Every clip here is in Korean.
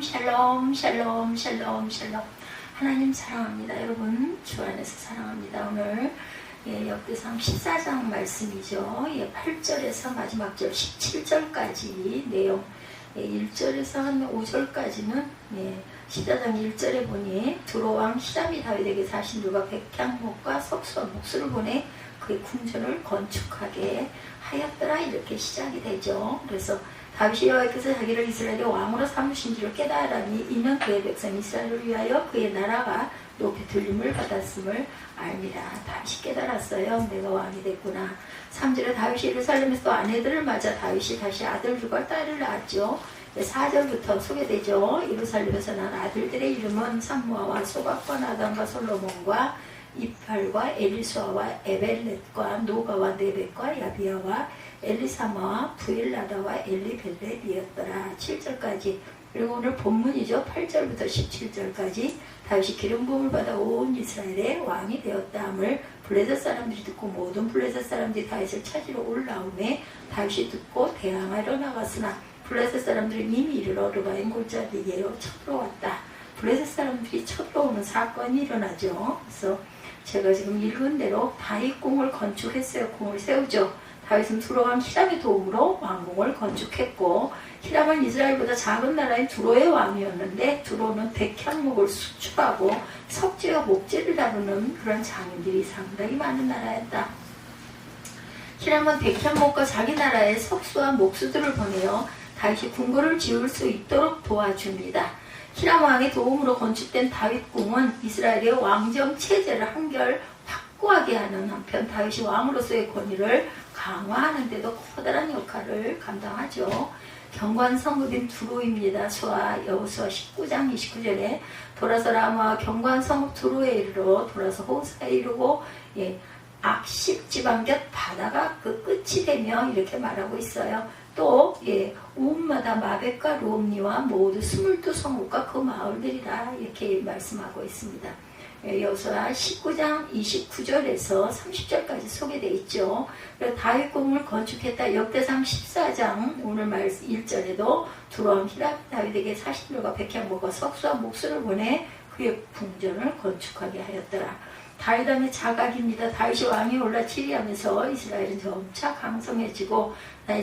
샬롬 샬롬 샬롬 샬롬 샬롬. 하나님 사랑합니다. 여러분 주 안에서 사랑합니다. 오늘 역대상 14장 말씀이죠. 8절에서 마지막 절 17절까지 내용, 1절에서 한 5절까지는 14장 1절에 보니 두로왕 히람이 다윗에게 사신들과 백향목과 석수와 목수를 보내 그의 궁전을 건축하게 하였더라. 이렇게 시작이 되죠. 그래서 다윗이 여호와께서 자기를 이스라엘의 왕으로 삼으신 줄을 깨달으니 이는 그의 백성 이스라엘을 위하여 그의 나라가 높이 들림을 받았음을 알미라. 다윗이 깨달았어요. 내가 왕이 됐구나. 3절에 다윗이 예루살렘에서 아내들을 맞아 다윗이 다시 아들들과 딸을 낳았죠. 4절부터 소개되죠. 예루살렘에서 난 아들들의 이름은 삼무아와 소박과 나단과 솔로몬과 이팔과 엘리수아와 에벨렛과 노가와 네벳과 야비아와 엘리사마와 부엘라다와 엘리벨렛이었더라. 7절까지. 그리고 오늘 본문이죠. 8절부터 17절까지 다윗이 기름 부음을 받아 온 이스라엘의 왕이 되었다함을 블레셋 사람들이 듣고 모든 블레셋 사람들이 다윗을 찾으러 올라오매 다윗이 듣고 대항하러 나갔으나 블레셋 사람들은 이미 이르러 르바임 골짜기에요 쳐들어왔다. 블레셋 사람들이 쳐들어오는 사건이 일어나죠. 그래서 제가 지금 읽은 대로 다윗 궁을 건축했어요. 궁을 세우죠. 다윗은 두로왕 히람의 도움으로 왕궁을 건축했고, 히람은 이스라엘보다 작은 나라인 두로의 왕이었는데 두로는 백향목을 수출하고 석재와 목재를 다루는 그런 장인들이 상당히 많은 나라였다. 히람은 백향목과 자기 나라의 석수와 목수들을 보내어 다윗이 궁궐을 지을 수 있도록 도와줍니다. 히람 왕의 도움으로 건축된 다윗궁은 이스라엘의 왕정 체제를 한결 확고하게 하는 한편 다윗이 왕으로서의 권위를 강화하는 데도 커다란 역할을 감당하죠. 경관 성읍인 두로입니다. 수아 여호수아 19장 29절에 돌아서 라마와 경관 성읍 두로에 이르러 돌아서 호사에 이르고 악십 지방 곁 바다가 그 끝이 되며 이렇게 말하고 있어요. 또 우음마다 마벳과 롬니와 모두 22성읍과 그 마을들이라 이렇게 말씀하고 있습니다. 여호수아 19장 29절에서 30절까지 소개되어 있죠. 다윗궁을 건축했다. 역대상 14장 오늘 말 1절에도 두로왕 히람이 다윗에게 사신들과 백향목과 석수와 목수를 보내 그의 궁전을 건축하게 하였더라. 다윗 왕의 자각입니다. 다윗이 왕이 올라 치리하면서 이스라엘은 점차 강성해지고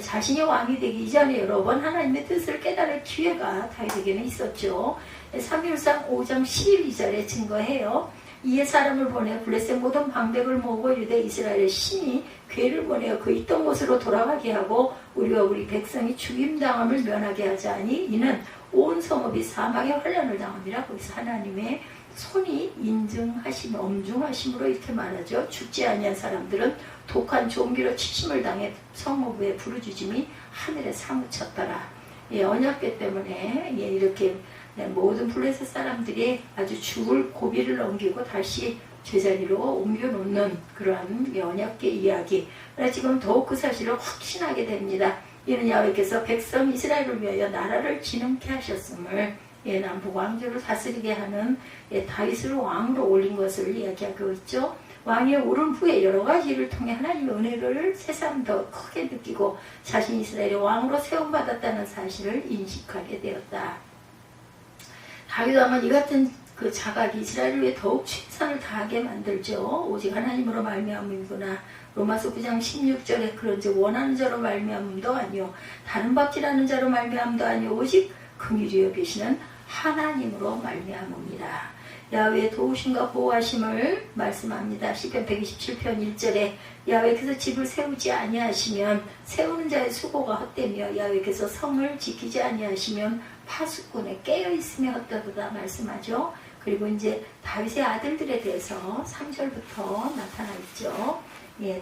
자신이 왕이 되기 이전에 여러 번 하나님의 뜻을 깨달을 기회가 다윗에게는 있었죠. 사무엘상 5장 12절에 증거해요. 이에 사람을 보내 블레셋 모든 방백을 모으고 이르되 이스라엘의 신이 괴를 보내어 그 있던 곳으로 돌아가게 하고 우리와 우리 백성이 죽임당함을 면하게 하자니 이는 온 성읍이 사망의 환난을 당함이라고 해서 하나님의 손이 인증하심, 엄중하심으로 이렇게 말하죠. 죽지 아니한 사람들은 독한 좀비로 치심을 당해 성읍의 부르짖음이 하늘에 사무쳤더라. 언약궤 때문에 이렇게 모든 블레셋 사람들이 아주 죽을 고비를 넘기고 다시 제자리로 옮겨놓는 그러한 언약궤 이야기. 지금 더욱 그 사실을 확신하게 됩니다. 이는 야훼께서 백성 이스라엘을 위하여 나라를 진흥케 하셨음을 남북 왕조를 다스리게 하는 다윗을 왕으로 올린 것을 이야기하고 있죠. 왕이 오른 후에 여러 가지 일을 통해 하나님의 은혜를 새삼 더 크게 느끼고 자신 이스라엘의 왕으로 세움받았다는 사실을 인식하게 되었다. 다윗 왕은 이 같은 그 자각이 이스라엘을 위해 더욱 최선을 다하게 만들죠. 오직 하나님으로 말미암음이구나. 로마서 9장 16절에 그런즉 원하는 자로 말미암음도 아니요 다른 박지라는 자로 말미암음도 아니요 오직 긍휼히 여기시는 하나님으로 말미암음이라. 야훼의 도우심과 보호하심을 말씀합니다. 시편 127편 1절에 야훼께서 집을 세우지 아니하시면 세우는 자의 수고가 헛되며 야훼께서 성을 지키지 아니하시면 파수꾼에 깨어있으며 헛되도다 말씀하죠. 그리고 이제 다윗의 아들들에 대해서 3절부터 나타나 있죠.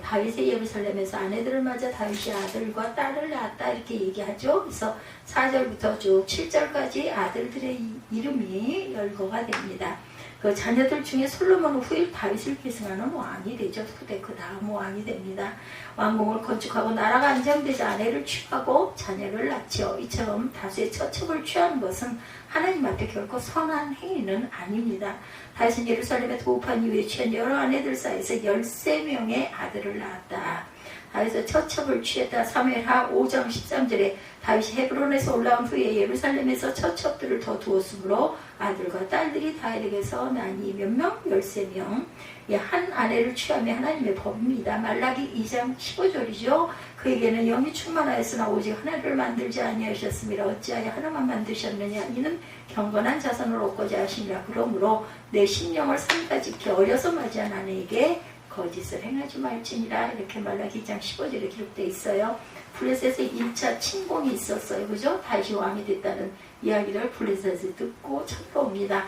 다윗의 예루살렘에서 아내들을 맞아 다윗이 아들과 딸을 낳았다 이렇게 얘기하죠. 그래서 4절부터 쭉 7절까지 아들들의 이름이 열거가 됩니다. 그 자녀들 중에 솔로몬 후에 다윗을 계승하는 왕이 되죠. 후대 그 다음 왕이 됩니다. 왕궁을 건축하고 나라가 안정되자 아내를 취하고 자녀를 낳죠. 이처럼 다수의 처첩을 취하는 것은 하나님 앞에 결코 선한 행위는 아닙니다. 다윗은 예루살렘에 도읍한 이후에 취한 여러 아내들 사이에서 13명의 아들을 낳았다. 다윗의 처첩을 취했다. 사무엘하 5장 13절에 다윗이 헤브론에서 올라온 후에 예루살렘에서 처첩들을 더 두었으므로 아들과 딸들이 다윗에게서 나니 몇 명? 13명. 한 아내를 취하며 하나님의 법입니다. 말라기 2장 15절이죠. 그에게는 영이 충만하였으나 오직 하나를 만들지 아니하셨습니다. 어찌하여 하나만 만드셨느냐. 이는 경건한 자손을 얻고자 하시니라. 그러므로 내 심령을 삼가 지켜 어려서 맞이한 아내에게 거짓을 행하지 말지니라. 이렇게 말라기 2장 15절에 기록되어 있어요. 블레셋의 1차 침공이 있었어요. 그죠? 다윗이 왕이 됐다는 이야기를 블레셋이 듣고 쳐들어옵니다.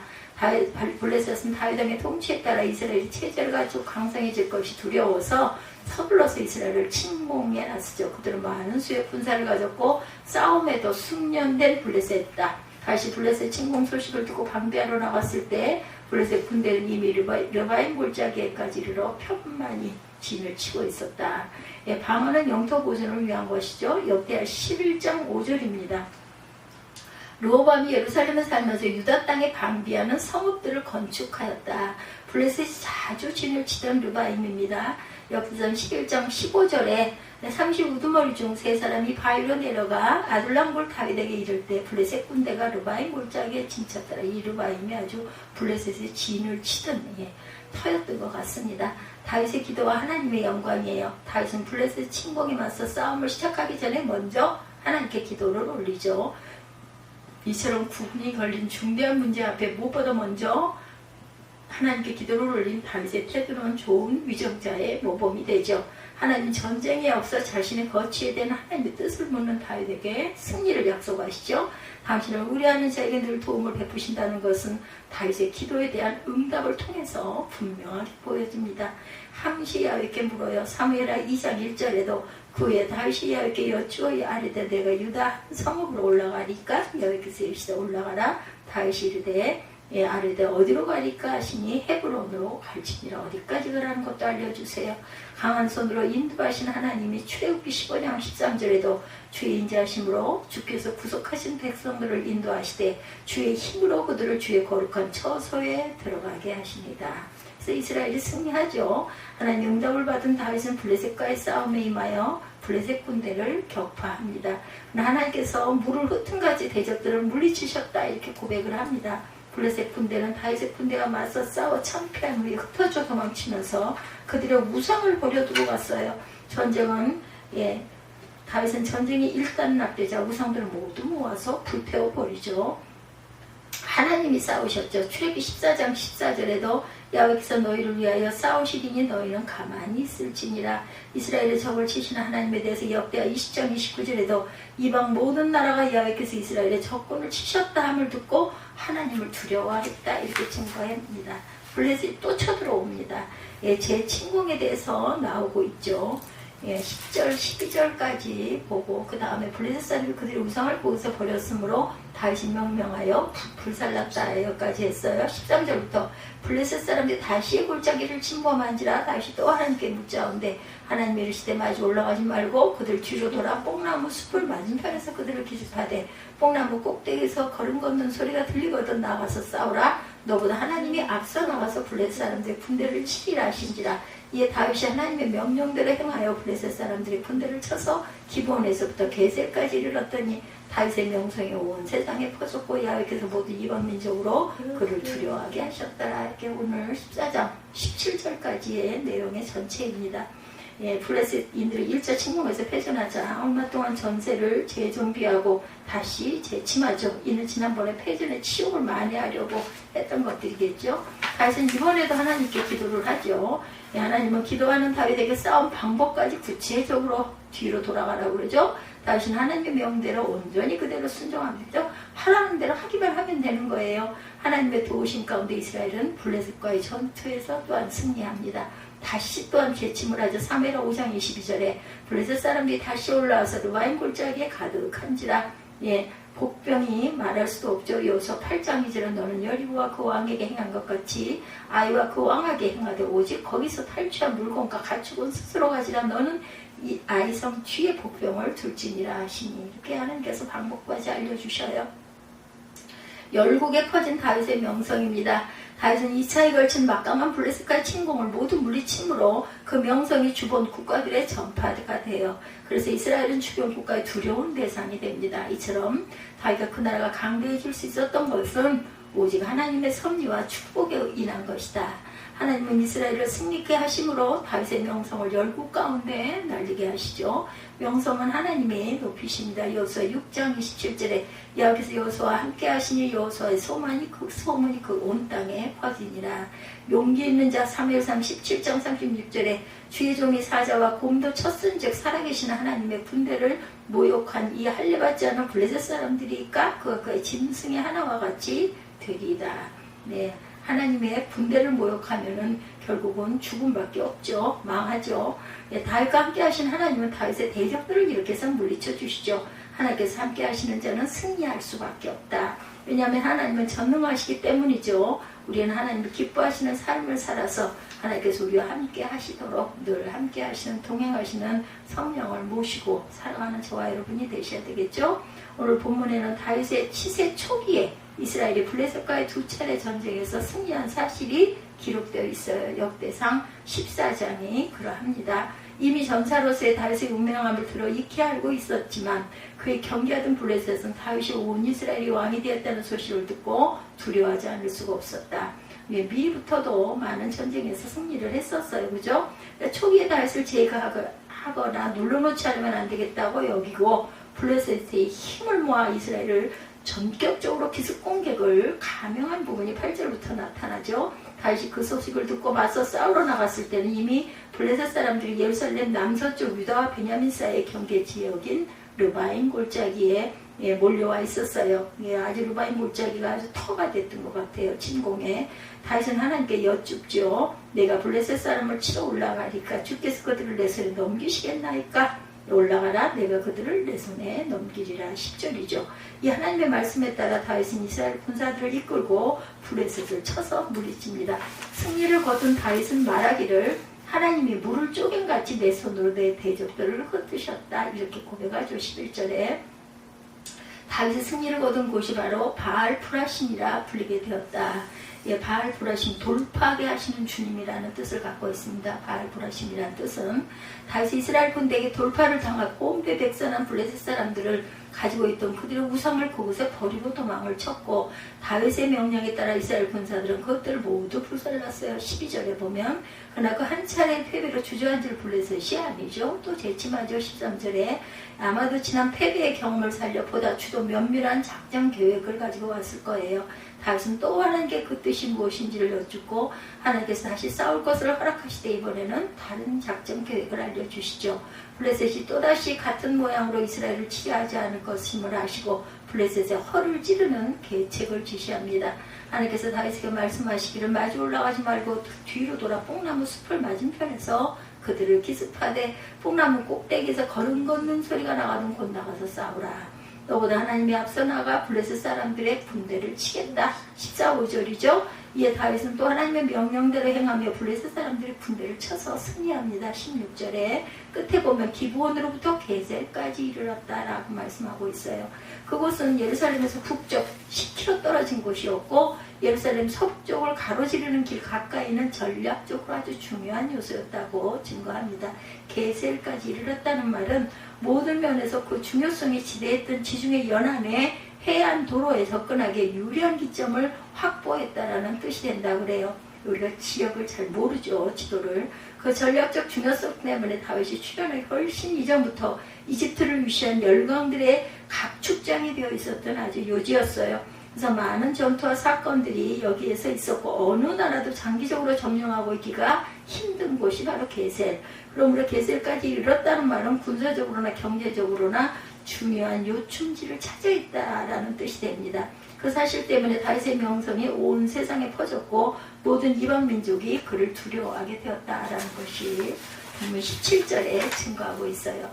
블레셋은 다윗 왕의 통치에 따라 이스라엘이 체제를 가지고 강성해질 것이 두려워서 서둘러서 이스라엘을 침공해 났었죠. 그들은 많은 수의 군사를 가졌고 싸움에도 숙련된 블레셋이다. 다시 블레셋 침공 소식을 듣고 방비하러 나갔을 때 블레셋 군대는 이미 르바임 골짜기에까지 이르러 편만히 진을 치고 있었다. 방어는 영토 보존을 위한 것이죠. 역대하 11장 5절입니다. 르호보암이 예루살렘에 살면서 유다 땅에 방비하는 성읍들을 건축하였다. 블레셋이 자주 진을 치던 르바임입니다. 역대상 11장 15절에 30우두머리 중 3사람이 바위로 내려가 아둘람골 다윗에게 이를 때 블레셋 군대가 르바임 골짜기에 진쳤더라. 이 르바임이 아주 블레셋의 진을 치던 터였던 것 같습니다. 다윗의 기도와 하나님의 영광이에요. 다윗은 블레셋 침공에 맞서 싸움을 시작하기 전에 먼저 하나님께 기도를 올리죠. 이처럼 구분이 걸린 중대한 문제 앞에 무엇보다 먼저 하나님께 기도를 올린 다윗의 태도는 좋은 위정자의 모범이 되죠. 하나님 전쟁에 앞서 자신의 거취에 대한 하나님의 뜻을 묻는 다윗에게 승리를 약속하시죠. 당신을 의뢰하는 자에게 늘 도움을 베푸신다는 것은 다윗의 기도에 대한 응답을 통해서 분명하게 보여집니다. 항시 야훼께 물어요. 사무엘하 2장 1절에도 그 후에 다윗이 야훼께 여쭈어 아뢰되 내가 유다 한 성읍으로 올라가리까. 야훼께서 이르시되 올라가라. 다윗이 이르되 아뢰되 어디로 가리까 하시니 헤브론으로 갈지니라. 어디까지 가라는 것도 알려주세요. 강한 손으로 인도하신 하나님이 출애굽기 15장 13절에도 주의 인자하심으로 주께서 구속하신 백성들을 인도하시되 주의 힘으로 그들을 주의 거룩한 처소에 들어가게 하십니다. 그래서 이스라엘이 승리하죠. 하나님 응답을 받은 다윗은 블레셋과의 싸움에 임하여 블레셋 군대를 격파합니다. 하나님께서 물을 흩은가지 대적들을 물리치셨다 이렇게 고백을 합니다. 블레셋 군대는 다윗의 군대가 맞서 싸워 참패한 후에 흩어져 도망치면서 그들의 우상을 버려두고 갔어요. 전쟁은 다윗은 전쟁이 일단락되자 우상들을 모두 모아서 불태워버리죠. 하나님이 싸우셨죠. 출애굽기 14장 14절에도 야훼께서 너희를 위하여 싸우시리니 너희는 가만히 있을지니라. 이스라엘의 적을 치시는 하나님에 대해서 역대하 20장 29절에도 이방 모든 나라가 야훼께서 이스라엘의 적군을 치셨다 함을 듣고 하나님을 두려워하겠다 이렇게 증거합니다. 블레셋이 또 쳐들어옵니다. 재침공에 대해서 나오고 있죠. 10절, 12절까지 보고 그 다음에 블레셋 사람이 그들의 우상을 거기서 버렸으므로 다윗이 명명하여 불살랐다 여기까지 했어요. 13절부터 블레셋 사람들이 다시 골짜기를 침범한지라 다윗이 또 하나님께 묻자온데 하나님이 이르시되 마주 올라가지 말고 그들 뒤로 돌아 뽕나무 숲을 맞은편에서 그들을 기습하되 뽕나무 꼭대기에서 걸음 걷는 소리가 들리거든 나가서 싸우라. 너보다 하나님이 앞서 나가서 블레셋 사람들의 군대를 치리라 하신지라. 이에 다윗이 하나님의 명령대로 행하여 블레셋 사람들의 군대를 쳐서 기브온에서부터 게셀까지 이르렀더니 다윗의 명성이 온 세상에 퍼졌고 야훼께서 모두 이방 민족으로 그를 두려워하게 하셨더라. 이렇게 오늘 14장 17절까지의 내용의 전체입니다. 블레셋인들이 1차 침공에서 패전하자 얼마 동안 전세를 재정비하고 다시 재침하죠. 이는 지난번에 패전의 치욕을 만회하려고 했던 것들이겠죠. 다윗은 이번에도 하나님께 기도를 하죠. 하나님은 기도하는 다윗에게 싸움 방법까지 구체적으로 뒤로 돌아가라고 그러죠. 다윗은 하나님의 명대로 온전히 그대로 순종합니다. 하라는 대로 하기만 하면 되는 거예요. 하나님의 도우심 가운데 이스라엘은 블레셋과의 전투에서 또한 승리합니다. 다시 또한 재침을 하죠. 사무엘하 5장 22절에 블레셋 사람들이 다시 올라와서 르바임 골짜기에 가득한지라. 복병이 말할 수도 없죠. 여호수아 8장 2절에 너는 여리고와 그 왕에게 행한 것 같이 아이와 그 왕에게 행하되 오직 거기서 탈취한 물건과 가축은 스스로 가지라. 너는 이 아이성 뒤에 복병을 둘지니라 하시니. 이렇게 하나님께서 방법까지 알려주셔요. 열국에 퍼진 다윗의 명성입니다. 다윗은 2차에 걸친 막강한 블레셋과의 침공을 모두 물리침으로 그 명성이 주변 국가들의 전파가 돼요. 그래서 이스라엘은 주변 국가의 두려운 대상이 됩니다. 이처럼 다윗과 그 나라가 강대해질 수 있었던 것은 오직 하나님의 섭리와 축복에 인한 것이다. 하나님은 이스라엘을 승리케 하심으로 다윗의 명성을 열국 가운데 날리게 하시죠. 명성은 하나님의 높이십니다. 여호수아 6장 27절에 여호와께서 여호수아와 함께 하시니 여호수아의 소문이 그 온 땅에 퍼지니라. 용기 있는 자 사무엘상 17장 36절에 주의 종이 사자와 곰도 쳤은즉 살아계신 하나님의 군대를 모욕한 이 할례받지 않은 블레셋 사람들이니까 그의 짐승의 하나와 같이 되리이다. 네. 하나님의 군대를 모욕하면은 결국은 죽음밖에 없죠. 망하죠. 예, 다윗과 함께 하신 하나님은 다윗의 대적들을 일으켜서 물리쳐 주시죠. 하나님께서 함께 하시는 자는 승리할 수밖에 없다. 왜냐하면 하나님은 전능하시기 때문이죠. 우리는 하나님을 기뻐하시는 삶을 살아서 하나님께서 우리와 함께 하시도록 늘 함께 하시는 동행하시는 성령을 모시고 살아가는 저와 여러분이 되셔야 되겠죠. 오늘 본문에는 다윗의 치세 초기에 이스라엘이 블레셋과의 2차례 전쟁에서 승리한 사실이 기록되어 있어요. 역대상 14장이 그러합니다. 이미 전사로서의 다윗의 운명함을 들어 익히 알고 있었지만 그의 경계하던 블레셋은 다윗이 온 이스라엘이 왕이 되었다는 소식을 듣고 두려워하지 않을 수가 없었다. 미리부터도 많은 전쟁에서 승리를 했었어요. 그죠? 초기에 다윗을 제거하거나 눌러놓지 않으면 안 되겠다고 여기고 블레셋의 힘을 모아 이스라엘을 전격적으로 기습 공격을 감행한 부분이 8절부터 나타나죠. 다윗이 그 소식을 듣고 맞서 싸우러 나갔을 때는 이미 블레셋 사람들이 예루살렘 남서쪽 유다와 베냐민 사이의 경계 지역인 르바임 골짜기에 몰려와 있었어요. 아주 르바임 골짜기가 아주 터가 됐던 것 같아요. 침공에. 다윗은 하나님께 여쭙죠. 내가 블레셋 사람을 치러 올라가니까 주께서 그들을 내 손에 넘기시겠나이까? 올라가라, 내가 그들을 내 손에 넘기리라. 10절이죠. 이 하나님의 말씀에 따라 다윗은 이스라엘 군사들을 이끌고 블레셋을 쳐서 물리칩니다. 승리를 거둔 다윗은 말하기를 하나님이 물을 쪼갠같이 내 손으로 내 대적들을 흩으셨다. 이렇게 고백하죠. 11절에 다윗의 승리를 거둔 곳이 바로 바알 프라심이라 불리게 되었다. 예, 바알 브라심, 돌파하게 하시는 주님이라는 뜻을 갖고 있습니다. 바알 브라심이라는 뜻은 다윗이 이스라엘 군대에게 돌파를 당하고 온배 백선한 블레셋 사람들을 가지고 있던 그들의 우상을 그곳에 버리고 도망을 쳤고 다윗의 명령에 따라 이스라엘 군사들은 그것들을 모두 불살랐어요. 12절에 보면 그러나 그 한 차례 패배로 주저앉을 블레셋이 아니죠. 또 재침하죠. 13절에 아마도 지난 패배의 경험을 살려 보다 주도 면밀한 작전 계획을 가지고 왔을 거예요. 다윗은 또 하나님께 그 뜻이 무엇인지를 여쭙고 하나님께서 다시 싸울 것을 허락하시되 이번에는 다른 작전 계획을 알려주시죠. 블레셋이 또다시 같은 모양으로 이스라엘을 치하지 않을 것임을 아시고 블레셋의 허를 찌르는 계책을 지시합니다. 하나님께서 다윗에게 말씀하시기를 마주 올라가지 말고 뒤로 돌아 뽕나무 숲을 맞은편에서 그들을 기습하되 뽕나무 꼭대기에서 걸음 걷는 소리가 나가는 곳 나가서 싸우라. 너보다 하나님이 앞서 나가 블레셋 사람들의 군대를 치겠다. 14, 5절이죠. 이에 다윗은 또 하나님의 명령대로 행하며 블레셋 사람들의 군대를 쳐서 승리합니다. 16절에 끝에 보면 기브온으로부터 게셀까지 이르렀다라고 말씀하고 있어요. 그곳은 예루살렘에서 북쪽 10km 떨어진 곳이었고 예루살렘 서북쪽을 가로지르는 길 가까이는 전략적으로 아주 중요한 요소였다고 증거합니다. 게셀까지 이르렀다는 말은 모든 면에서 그 중요성이 지대했던 지중해 연안의 해안 도로에 접근하기에 유리한 기점을 확보했다라는 뜻이 된다고 그래요. 우리가 지역을 잘 모르죠. 지도를. 그 전략적 중요성 때문에 다윗이 출현하기 훨씬 이전부터 이집트를 위시한 열강들의 각축장이 되어 있었던 아주 요지였어요. 그래서 많은 전투와 사건들이 여기에서 있었고 어느 나라도 장기적으로 점령하고 있기가 힘든 곳이 바로 게셀. 그러므로 게셀까지 이르렀다는 말은 군사적으로나 경제적으로나 중요한 요충지를 차지하 있다라는 뜻이 됩니다. 그 사실 때문에 다윗의 명성이 온 세상에 퍼졌고 모든 이방 민족이 그를 두려워하게 되었다라는 것이 본문 17절에 증거하고 있어요.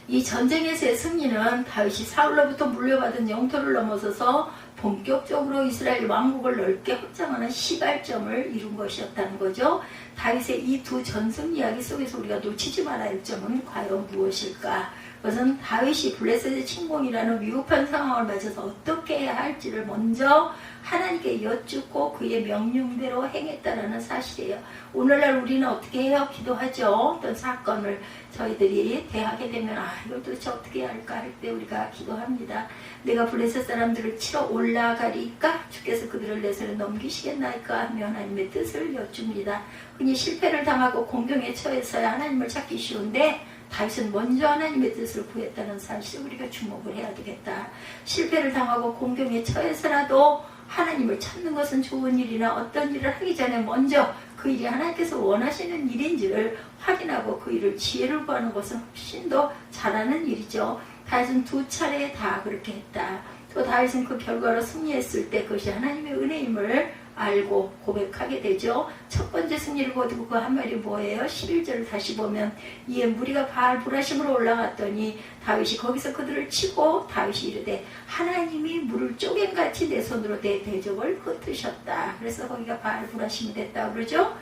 이 전쟁에서의 승리는 다윗이 사울로부터 물려받은 영토를 넘어서서 본격적으로 이스라엘 왕국을 넓게 확장하는 시발점을 이룬 것이었다는 거죠. 다윗의 이 두 전승 이야기 속에서 우리가 놓치지 말아야 할 점은 과연 무엇일까? 그것은 다윗이 블레셋의 침공이라는 위급한 상황을 맞아서 어떻게 해야 할지를 먼저 하나님께 여쭙고 그의 명령대로 행했다라는 사실이에요. 오늘날 우리는 어떻게 해요? 기도하죠. 어떤 사건을 저희들이 대하게 되면 이걸 도대체 어떻게 해야 할까 할 때 우리가 기도합니다. 내가 블레셋 사람들을 치러 올라가리까 주께서 그들을 내 손에 넘기시겠나이까 하며 하나님의 뜻을 여쭙니다. 그니 실패를 당하고 공경에 처해서야 하나님을 찾기 쉬운데 다윗은 먼저 하나님의 뜻을 구했다는 사실을 우리가 주목을 해야 되겠다. 실패를 당하고 공경에 처해서라도 하나님을 찾는 것은 좋은 일이나 어떤 일을 하기 전에 먼저 그 일이 하나님께서 원하시는 일인지를 확인하고 그 일을 지혜를 구하는 것은 훨씬 더 잘하는 일이죠. 다윗은 2차례 다 그렇게 했다. 또 다윗은 그 결과로 승리했을 때 그것이 하나님의 은혜임을 알고 고백하게 되죠. 첫 번째 승리를 거두고 그 한 말이 뭐예요? 11절을 다시 보면 이에 무리가 바알 브라심으로 올라갔더니 다윗이 거기서 그들을 치고 다윗이 이르되 하나님이 물을 쪼갠같이 내 손으로 내 대적을 흩으셨다. 그래서 거기가 바알 브라심이 됐다고 그러죠.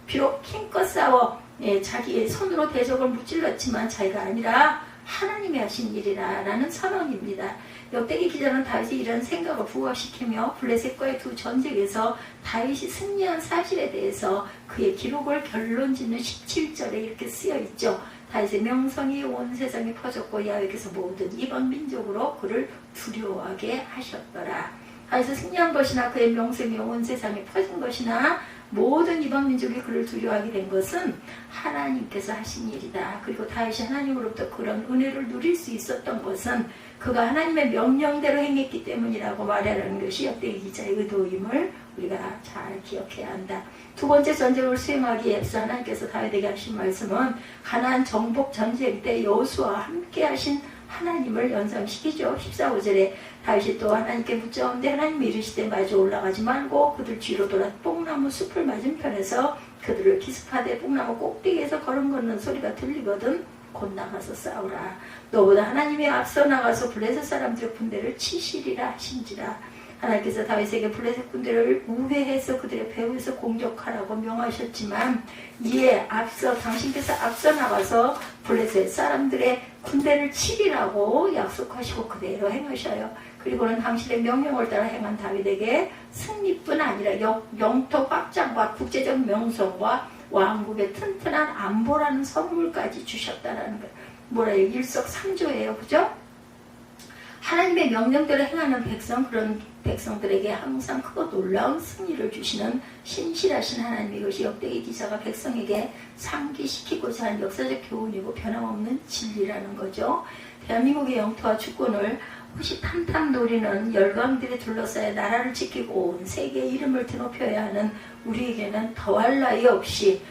비록 힘껏 싸워 자기의 손으로 대적을 무찔렀지만 자기가 아니라 하나님이 하신 일이라 라는 선언입니다. 역대기 기자는 다윗이 이런 생각을 부각시키며 블레셋과의 두 전쟁에서 다윗이 승리한 사실에 대해서 그의 기록을 결론짓는 17절에 이렇게 쓰여있죠. 다윗의 명성이 온 세상에 퍼졌고 야훼께서 모든 이방 민족으로 그를 두려워하게 하셨더라. 다윗이 승리한 것이나 그의 명성이 온 세상에 퍼진 것이나 모든 이방 민족이 그를 두려워하게 된 것은 하나님께서 하신 일이다. 그리고 다윗이 하나님으로부터 그런 은혜를 누릴 수 있었던 것은 그가 하나님의 명령대로 행했기 때문이라고 말하는 것이 역대기 기자의 의도임을 우리가 잘 기억해야 한다. 두 번째 전쟁을 수행하기에 앞서 하나님께서 다윗에게 하신 말씀은 가나안 정복 전쟁 때 여호수아와 함께 하신 하나님을 연상시키죠. 14절에 다윗이 또 하나님께 묻자온데 하나님이 이르시되 마주 올라가지 말고 그들 뒤로 돌아 뽕나무 숲을 맞은편에서 그들을 기습하되 뽕나무 꼭대기에서 걸음 걷는 소리가 들리거든 곧 나가서 싸우라. 너보다 하나님이 앞서 나가서 블레셋 사람들의 군대를 치시리라 하신지라. 하나님께서 다윗에게 블레셋 군대를 우회해서 그들의 배후에서 공격하라고 명하셨지만 이에 앞서 당신께서 앞서 나가서 블레셋 사람들의 군대를 치리라고 약속하시고 그대로 행하셔요. 그리고는 당신의 명령을 따라 행한 다윗에게 승리뿐 아니라 영토 확장과 국제적 명성과 왕국의 튼튼한 안보라는 선물까지 주셨다라는 거. 뭐래요? 일석삼조예요. 그죠? 하나님의 명령대로 행하는 백성, 그런 백성들에게 항상 크고 놀라운 승리를 주시는 신실하신 하나님, 이것이 역대기 기사가 백성에게 상기시키고자 한 역사적 교훈이고 변함없는 진리라는 거죠. 대한민국의 영토와 주권을 호시탐탐 노리는 열강들이 둘러싸여 나라를 지키고 온 세계의 이름을 드높여야 하는 우리에게는 더할 나위 없이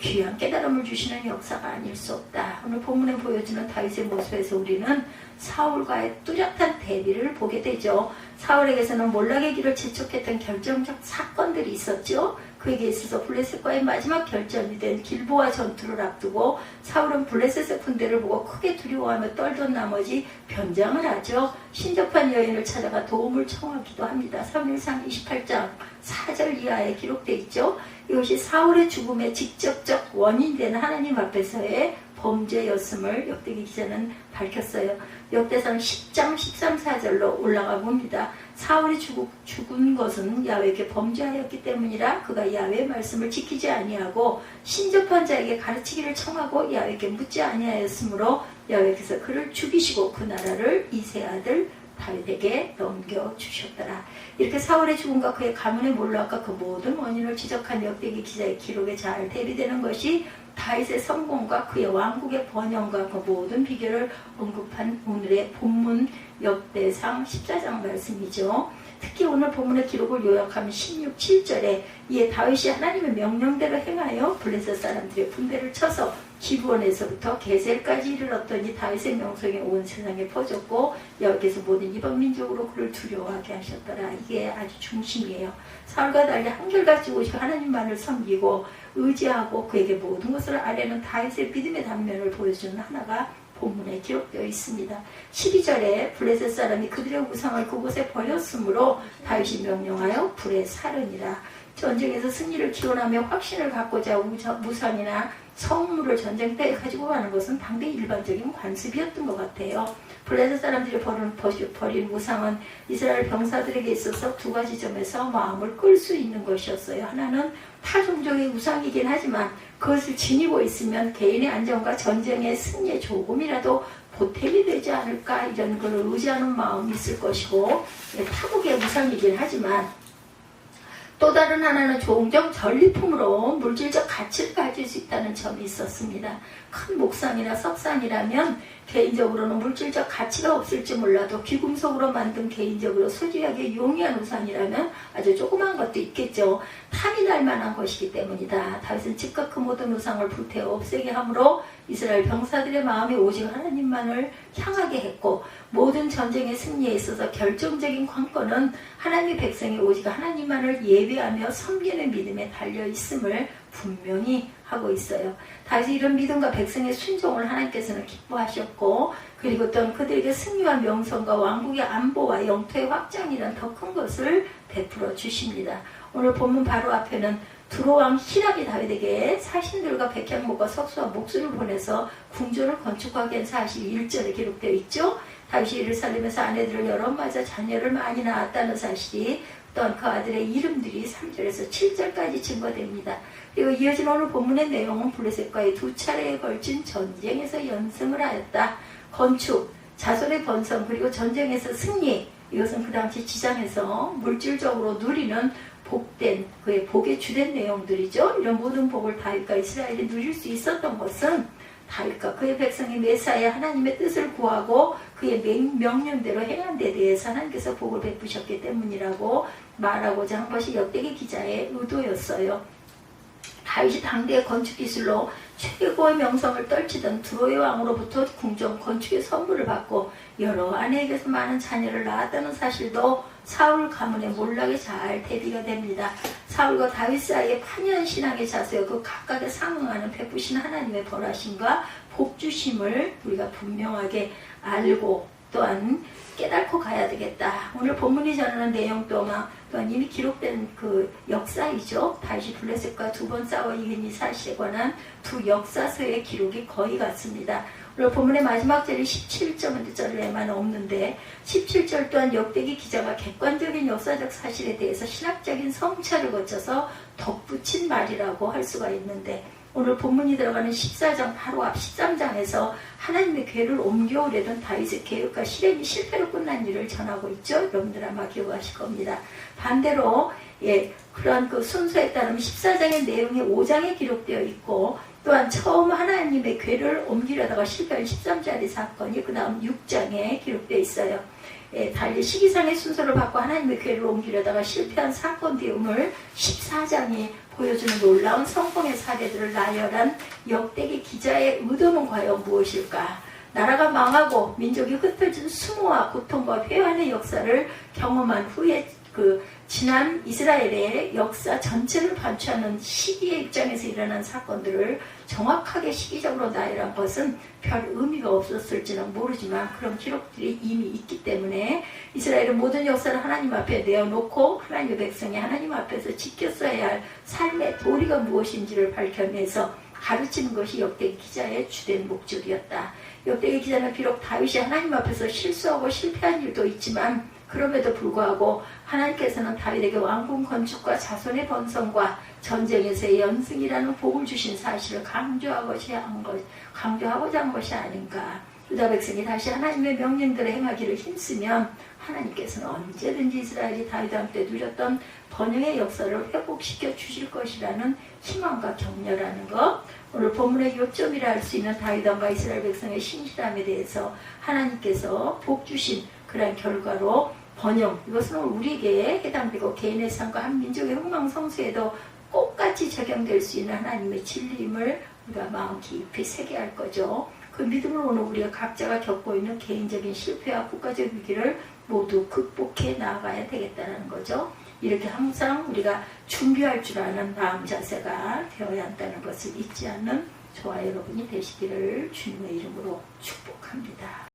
귀한 깨달음을 주시는 역사가 아닐 수 없다. 오늘 본문에 보여주는 다윗의 모습에서 우리는 사울과의 뚜렷한 대비를 보게 되죠. 사울에게서는 몰락의 길을 재촉했던 결정적 사건들이 있었죠. 그에게 있어서 블레셋과의 마지막 결전이 된 길보아 전투를 앞두고 사울은 블레셋의 군대를 보고 크게 두려워하며 떨던 나머지 변장을 하죠. 신접한 여인을 찾아가 도움을 청하기도 합니다. 사무엘상 28장 4절 이하에 기록되어 있죠. 이것이 사울의 죽음의 직접적 원인되는 하나님 앞에서의 범죄였음을 역대기 기자는 밝혔어요. 역대상 10장 13, 14절로 올라가 봅니다. 사울이 죽은 것은 야훼에게 범죄하였기 때문이라 그가 야훼의 말씀을 지키지 아니하고 신접한 자에게 가르치기를 청하고 야훼에게 묻지 아니하였으므로 야훼께서 그를 죽이시고 그 나라를 이세 아들 다윗에게 넘겨주셨더라. 이렇게 사울의 죽음과 그의 가문의 몰락과 그 모든 원인을 지적한 역대기 기자의 기록에 잘 대비되는 것이 다윗의 성공과 그의 왕국의 번영과 그 모든 비결을 언급한 오늘의 본문 역대상 14장 말씀이죠. 특히 오늘 본문의 기록을 요약하면 16, 7절에 이에 다윗이 하나님의 명령대로 행하여 블레셋 사람들의 군대를 쳐서 기브온에서부터 게셀까지 이르렀더니 다윗의 명성이 온 세상에 퍼졌고 여기서 모든 이방 민족으로 그를 두려워하게 하셨더라. 이게 아주 중심이에요. 사울과 달리 한결같이 오시고 하나님만을 섬기고 의지하고 그에게 모든 것을 아뢰는 다윗의 믿음의 단면을 보여주는 하나가 본문에 기록되어 있습니다. 12절에 블레셋 사람이 그들의 우상을 그곳에 버렸으므로 다윗이 명령하여 불에 사르니라. 전쟁에서 승리를 기원하며 확신을 갖고자 무상이나 성물을 전쟁터에 가지고 가는 것은 당대 일반적인 관습이었던 것 같아요. 블레셋 사람들이 버린 무상은 이스라엘 병사들에게 있어서 두 가지 점에서 마음을 끌 수 있는 것이었어요. 하나는 타 종족의 우상이긴 하지만 그것을 지니고 있으면 개인의 안전과 전쟁의 승리에 조금이라도 보탬이 되지 않을까 이런 걸 의지하는 마음이 있을 것이고, 타국의 우상이긴 하지만 또 다른 하나는 종종 전리품으로 물질적 가치를 가질 수 있다는 점이 있었습니다. 큰 목상이나 석상이라면 개인적으로는 물질적 가치가 없을지 몰라도 귀금속으로 만든 개인적으로 소지하기 용이한 우상이라면 아주 조그만 것도 있겠죠. 탐이 날 만한 것이기 때문이다. 다윗은 즉각 그 모든 우상을 불태워 없애게 함으로 이스라엘 병사들의 마음이 오직 하나님만을 향하게 했고, 모든 전쟁의 승리에 있어서 결정적인 관건은 하나님의 백성이 오직 하나님만을 예배하며 섬기는 믿음에 달려있음을 분명히 하고 있어요. 다시 이런 믿음과 백성의 순종을 하나님께서는 기뻐하셨고, 그리고 또한 그들에게 승리와 명성과 왕국의 안보와 영토의 확장이란 더 큰 것을 베풀어 주십니다. 오늘 본문 바로 앞에는 두로왕 히람이 다윗에게 사신들과 백향목과 석수와 목수를 보내서 궁전을 건축하게 한 사실이 1절에 기록되어 있죠. 다윗이 예루살렘에서 아내들을 여러 맞아 자녀를 많이 낳았다는 사실이, 또한 그 아들의 이름들이 3절에서 7절까지 증거됩니다. 그리고 이어진 오늘 본문의 내용은 블레셋과의 두 차례에 걸친 전쟁에서 연승을 하였다. 건축, 자손의 번성, 그리고 전쟁에서 승리, 이것은 그 당시 지상에서 물질적으로 누리는 복된, 그의 복에 주된 내용들이죠. 이런 모든 복을 다윗과 이스라엘이 누릴 수 있었던 것은 다윗과 그의 백성이 메사에 하나님의 뜻을 구하고 그의 명령대로 행한 데 대해서 하나님께서 복을 베푸셨기 때문이라고 말하고자 한 것이 역대기 기자의 의도였어요. 다윗이 당대의 건축기술로 최고의 명성을 떨치던 두로의 왕으로부터 궁전 건축의 선물을 받고 여러 아내에게서 많은 자녀를 낳았다는 사실도 사울 가문의 몰락에 잘 대비가 됩니다. 사울과 다윗 사이의 판이한 신앙의 자세와 그 각각에 상응하는 베푸신 하나님의 벌하심과 복주심을 우리가 분명하게 알고 또한 깨닫고 가야 되겠다. 오늘 본문이 전하는 내용 또한 이미 기록된 그 역사이죠. 다윗이 블레셋과 두 번 싸워 이긴 이 사실에 관한 두 역사서의 기록이 거의 같습니다. 오늘 본문의 마지막 절이 17절에만 없는데 17절 또한 역대기 기자가 객관적인 역사적 사실에 대해서 신학적인 성찰을 거쳐서 덧붙인 말이라고 할 수가 있는데, 오늘 본문이 들어가는 14장 바로 앞 13장에서 하나님의 궤를 옮겨오려던 다윗의 계획과 실행이 실패로 끝난 일을 전하고 있죠. 여러분들 아마 기억하실 겁니다. 반대로 그러한 그 순서에 따르면 14장의 내용이 5장에 기록되어 있고, 또한 처음 하나님의 궤를 옮기려다가 실패한 13자리 사건이 그 다음 6장에 기록되어 있어요. 달리 시기상의 순서를 바꿔 하나님의 궤를 옮기려다가 실패한 사건 내용을 14장이 보여주는 놀라운 성공의 사례들을 나열한 역대기 기자의 의도는 과연 무엇일까? 나라가 망하고 민족이 흩어진 수모와 고통과 회환의 역사를 경험한 후에 지난 이스라엘의 역사 전체를 반추하는 시기의 입장에서 일어난 사건들을 정확하게 시기적으로 나열한 것은 별 의미가 없었을지는 모르지만 그런 기록들이 이미 있기 때문에 이스라엘의 모든 역사를 하나님 앞에 내어놓고 하나님의 백성이 하나님 앞에서 지켰어야 할 삶의 도리가 무엇인지를 밝혀내서 가르치는 것이 역대기 기자의 주된 목적이었다. 역대기 기자는 비록 다윗이 하나님 앞에서 실수하고 실패한 일도 있지만 그럼에도 불구하고 하나님께서는 다윗에게 왕궁 건축과 자손의 번성과 전쟁에서의 연승이라는 복을 주신 사실을 강조하고자 한 것이 아닌가. 유다 백성이 다시 하나님의 명령대로 행하기를 힘쓰면 하나님께서는 언제든지 이스라엘이 다윗과 함께 누렸던 번영의 역사를 회복시켜 주실 것이라는 희망과 격려라는 것. 오늘 본문의 요점이라 할 수 있는 다윗과 이스라엘 백성의 신실함에 대해서 하나님께서 복 주신 그런 결과로 번영, 이것은 우리에게 해당되고 개인의 삶과 한 민족의 흥망성쇠에도 똑같이 적용될 수 있는 하나님의 진리임을 우리가 마음 깊이 새겨야 할 거죠. 그 믿음을 오늘 우리가 각자가 겪고 있는 개인적인 실패와 국가적 위기를 모두 극복해 나아가야 되겠다는 거죠. 이렇게 항상 우리가 준비할 줄 아는 마음 자세가 되어야 한다는 것을 잊지 않는 저와 여러분이 되시기를 주님의 이름으로 축복합니다.